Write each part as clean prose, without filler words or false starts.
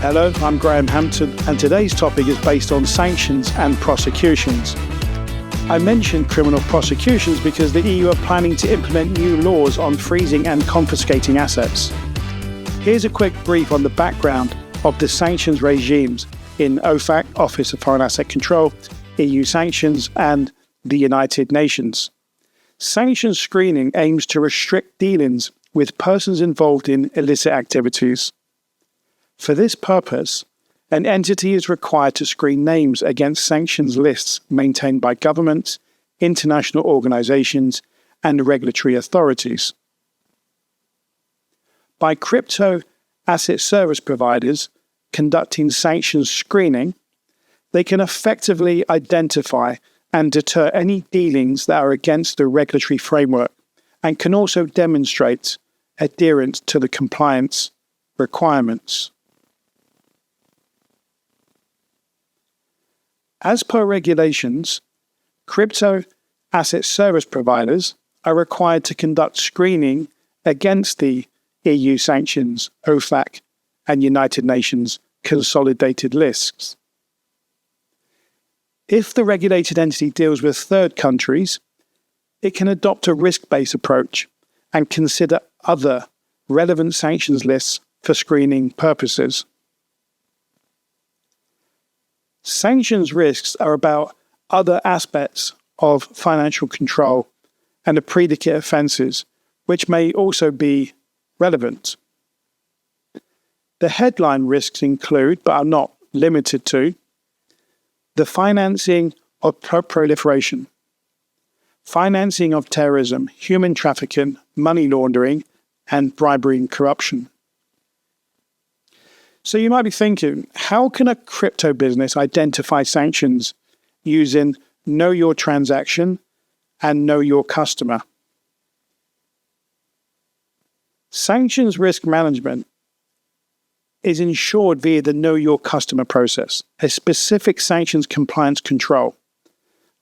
Hello, I'm Graeme Hampton, and today's topic is based on sanctions and prosecutions. I mentioned criminal prosecutions because the EU are planning to implement new laws on freezing and confiscating assets. Here's a quick brief on the background of the sanctions regimes in OFAC, Office of Foreign Asset Control, EU sanctions, and the United Nations. Sanctions screening aims to restrict dealings with persons involved in illicit activities. For this purpose, an entity is required to screen names against sanctions lists maintained by governments, international organizations, and regulatory authorities. By crypto asset service providers conducting sanctions screening, they can effectively identify and deter any dealings that are against the regulatory framework and can also demonstrate adherence to the compliance requirements. As per regulations, crypto asset service providers are required to conduct screening against the EU sanctions, OFAC, and United Nations consolidated lists. If the regulated entity deals with third countries, it can adopt a risk-based approach and consider other relevant sanctions lists for screening purposes. Sanctions risks are about other aspects of financial control and the predicate offences, which may also be relevant. The headline risks include, but are not limited to, the financing of proliferation, financing of terrorism, human trafficking, money laundering, and bribery and corruption. So you might be thinking, how can a crypto business identify sanctions using Know Your Transaction and Know Your Customer? Sanctions risk management is ensured via the Know Your Customer process, a specific sanctions compliance control,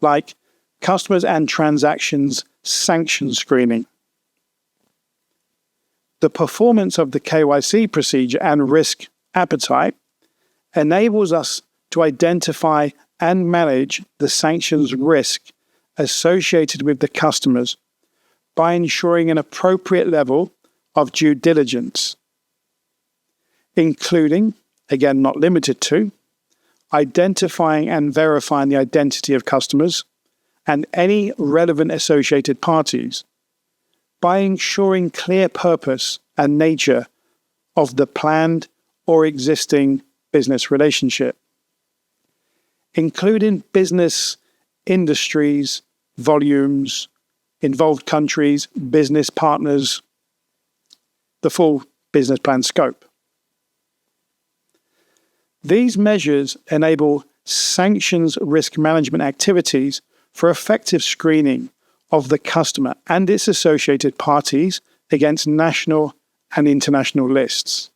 like customers and transactions sanction screening. The performance of the KYC procedure and risk appetite enables us to identify and manage the sanctions risk associated with the customers by ensuring an appropriate level of due diligence, including, again not limited to, identifying and verifying the identity of customers and any relevant associated parties, by ensuring clear purpose and nature of the planned or existing business relationship, including business industries, volumes, involved countries, business partners, the full business plan scope. These measures enable sanctions risk management activities for effective screening of the customer and its associated parties against national and international lists.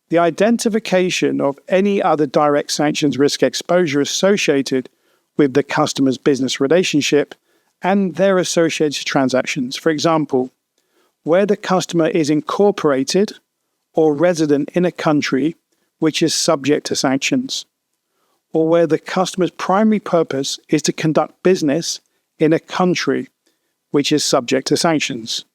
The identification of any other direct sanctions risk exposure associated with the customer's business relationship and their associated transactions. For example, where the customer is incorporated or resident in a country which is subject to sanctions, or where the customer's primary purpose is to conduct business in a country which is subject to sanctions.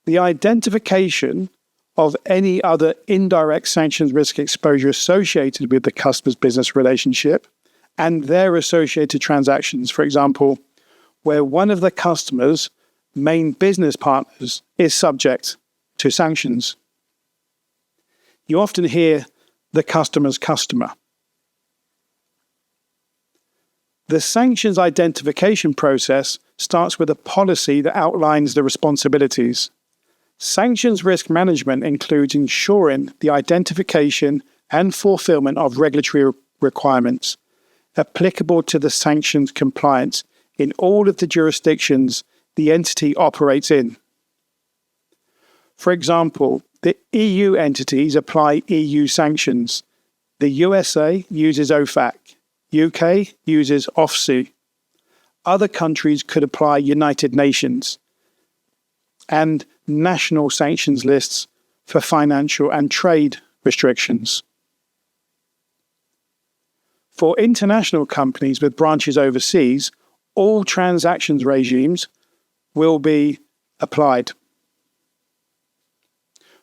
The identification of any other indirect sanctions risk exposure associated with the customer's business relationship and their associated transactions, for example, where one of the customer's main business partners is subject to sanctions. You often hear the customer's customer. The sanctions identification process starts with a policy that outlines the responsibilities. Sanctions risk management includes ensuring the identification and fulfillment of regulatory requirements applicable to the sanctions compliance in all of the jurisdictions the entity operates in. For example, the EU entities apply EU sanctions. The USA uses OFAC. UK uses OFAC. Other countries could apply United Nations and national sanctions lists for financial and trade restrictions. For international companies with branches overseas, all transactions regimes will be applied.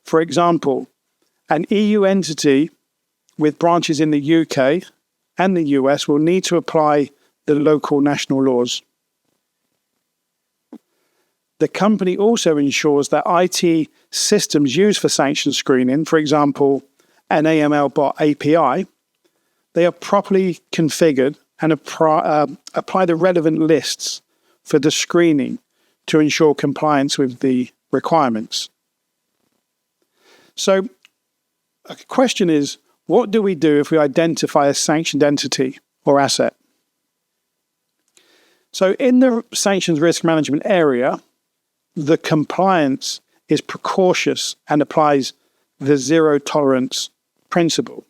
For example, an EU entity with branches in the UK and the US will need to apply the local national laws. The company also ensures that IT systems used for sanction screening, for example, an AML bot API, they are properly configured and apply the relevant lists for the screening to ensure compliance with the requirements. So, a question is, what do we do if we identify a sanctioned entity or asset? So, in the sanctions risk management area, the compliance is precautious and applies the zero tolerance principle.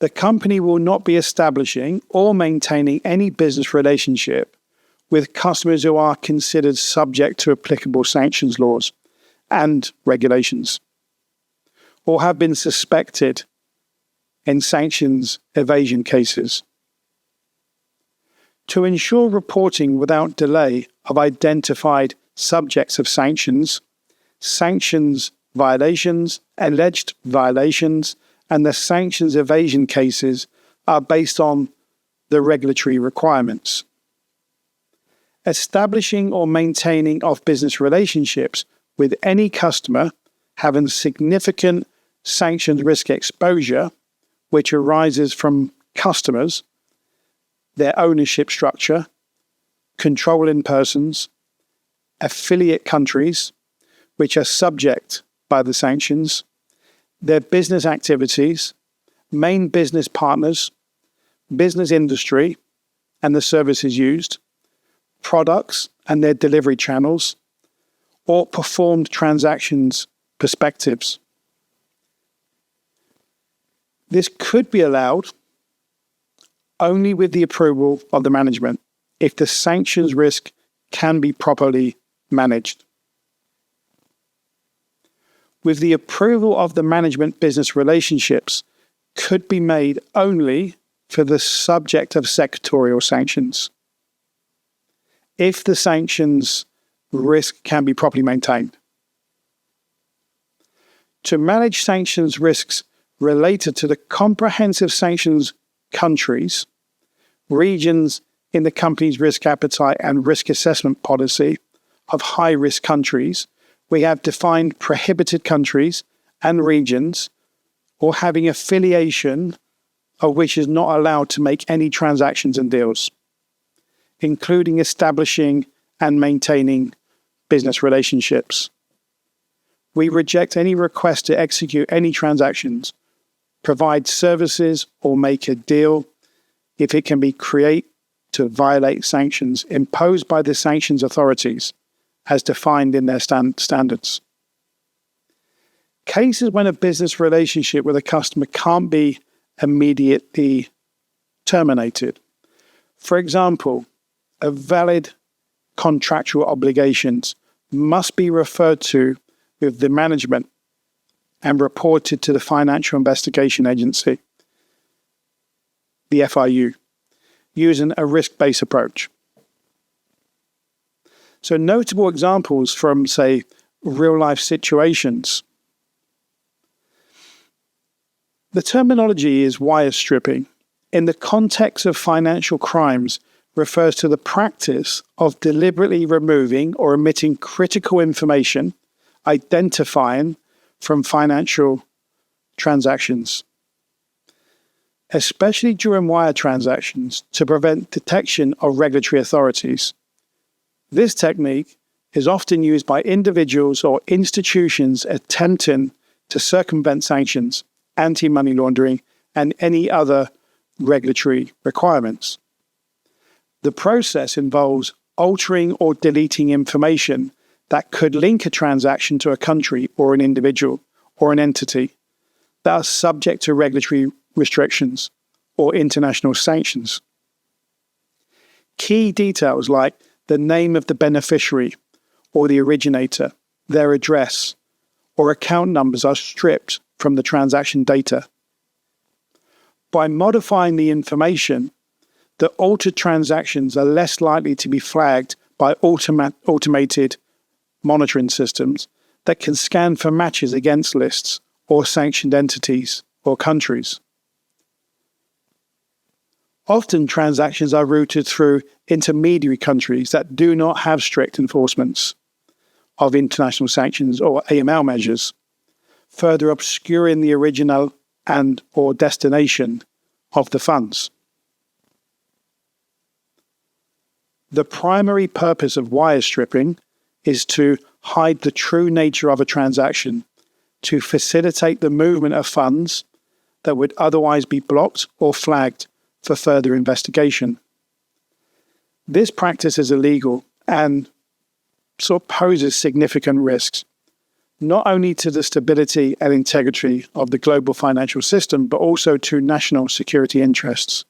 The company will not be establishing or maintaining any business relationship with customers who are considered subject to applicable sanctions laws and regulations, or have been suspected in sanctions evasion cases. To ensure reporting without delay of identified subjects of sanctions, sanctions violations, alleged violations, and the sanctions evasion cases are based on the regulatory requirements. Establishing or maintaining of business relationships with any customer having significant sanctions risk exposure, which arises from customers, their ownership structure, controlling persons, affiliate countries, which are subject by the sanctions, their business activities, main business partners, business industry and the services used, products and their delivery channels, or performed transactions perspectives. This could be allowed only with the approval of the management if the sanctions risk can be properly managed. With the approval of the management, business relationships could be made only for the subject of sectorial sanctions, if the sanctions risk can be properly maintained. To manage sanctions risks related to the comprehensive sanctions countries, regions in the company's risk appetite and risk assessment policy of high-risk countries, we have defined prohibited countries and regions or having affiliation of which is not allowed to make any transactions and deals, including establishing and maintaining business relationships. We reject any request to execute any transactions, provide services, or make a deal if it can be created to violate sanctions imposed by the sanctions authorities as defined in their standards. Cases when a business relationship with a customer can't be immediately terminated. For example, a valid contractual obligations must be referred to with the management and reported to the Financial Investigation Agency, the FIU, using a risk-based approach. So notable examples from, say, real-life situations. The terminology is wire stripping. In the context of financial crimes, refers to the practice of deliberately removing or omitting critical information, identifying from financial transactions, especially during wire transactions, to prevent detection of regulatory authorities. This technique is often used by individuals or institutions attempting to circumvent sanctions, anti-money laundering, and any other regulatory requirements. The process involves altering or deleting information that could link a transaction to a country or an individual or an entity that are subject to regulatory restrictions or international sanctions. Key details like the name of the beneficiary or the originator, their address, or account numbers are stripped from the transaction data. By modifying the information, the altered transactions are less likely to be flagged by automated monitoring systems that can scan for matches against lists or sanctioned entities or countries. Often transactions are routed through intermediary countries that do not have strict enforcements of international sanctions or AML measures, further obscuring the original and or destination of the funds. The primary purpose of wire stripping is to hide the true nature of a transaction, to facilitate the movement of funds that would otherwise be blocked or flagged for further investigation. This practice is illegal and poses significant risks, not only to the stability and integrity of the global financial system, but also to national security interests.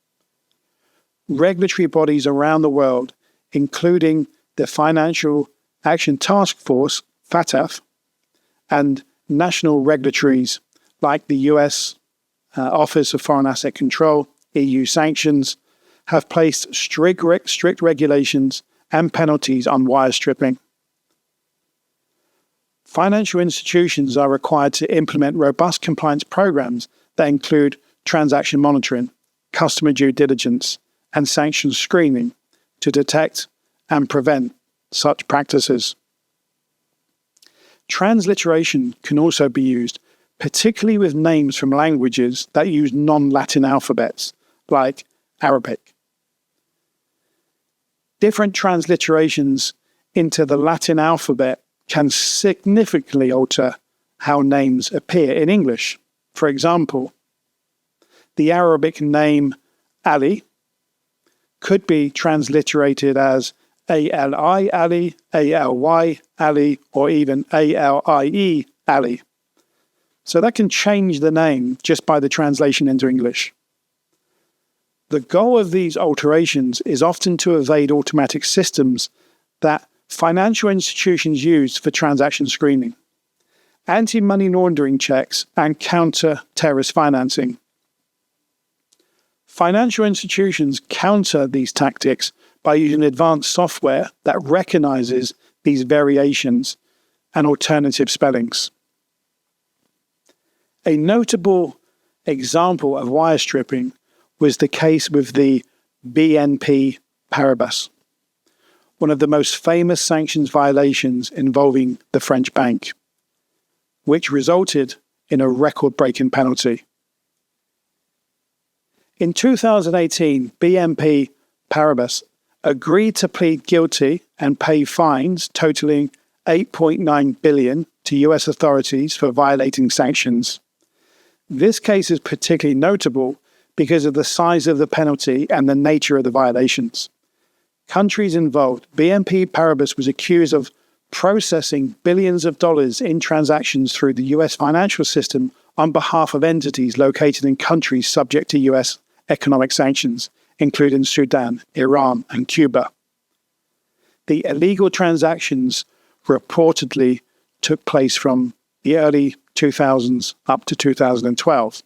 Regulatory bodies around the world, including the Financial Action Task Force, FATF, and national regulatories like the US Office of Foreign Asset Control, EU Sanctions, have placed strict regulations and penalties on wire stripping. Financial institutions are required to implement robust compliance programs that include transaction monitoring, customer due diligence, and sanctions screening to detect and prevent such practices. Transliteration can also be used, particularly with names from languages that use non-Latin alphabets, like Arabic. Different transliterations into the Latin alphabet can significantly alter how names appear in English. For example, the Arabic name Ali could be transliterated as A-L-I Ali, A-L-Y Ali, or even A-L-I-E Ali. So that can change the name just by the translation into English. The goal of these alterations is often to evade automatic systems that financial institutions use for transaction screening, anti-money laundering checks, and counter-terrorist financing. Financial institutions counter these tactics by using advanced software that recognizes these variations and alternative spellings. A notable example of wire stripping was the case with the BNP Paribas, one of the most famous sanctions violations involving the French bank, which resulted in a record-breaking penalty. In 2018, BNP Paribas agreed to plead guilty and pay fines totaling $8.9 billion to US authorities for violating sanctions. This case is particularly notable because of the size of the penalty and the nature of the violations. Countries involved, BNP Paribas was accused of processing billions of dollars in transactions through the US financial system on behalf of entities located in countries subject to US economic sanctions, including Sudan, Iran, and Cuba. The illegal transactions reportedly took place from the early 2000s up to 2012.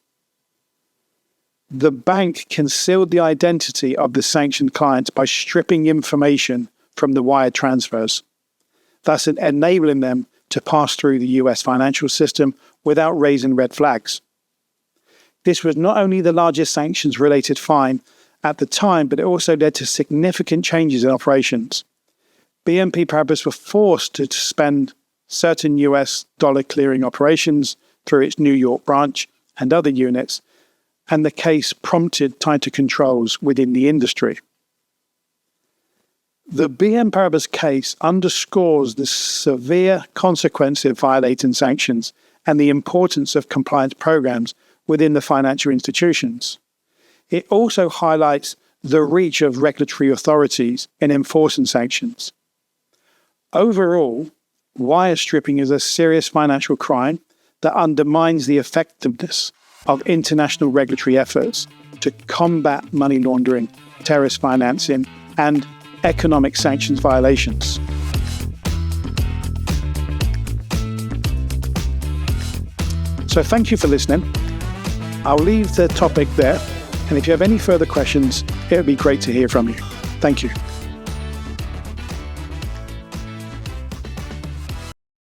The bank concealed the identity of the sanctioned clients by stripping information from the wire transfers, thus enabling them to pass through the US financial system without raising red flags. This was not only the largest sanctions-related fine at the time, but it also led to significant changes in operations. BNP Paribas were forced to suspend certain US dollar clearing operations through its New York branch and other units, and the case prompted tighter controls within the industry. The BNP Paribas case underscores the severe consequences of violating sanctions and the importance of compliance programs within the financial institutions. It also highlights the reach of regulatory authorities in enforcing sanctions. Overall, wire stripping is a serious financial crime that undermines the effectiveness of international regulatory efforts to combat money laundering, terrorist financing, and economic sanctions violations. So thank you for listening. I'll leave the topic there, and if you have any further questions, it would be great to hear from you. Thank you.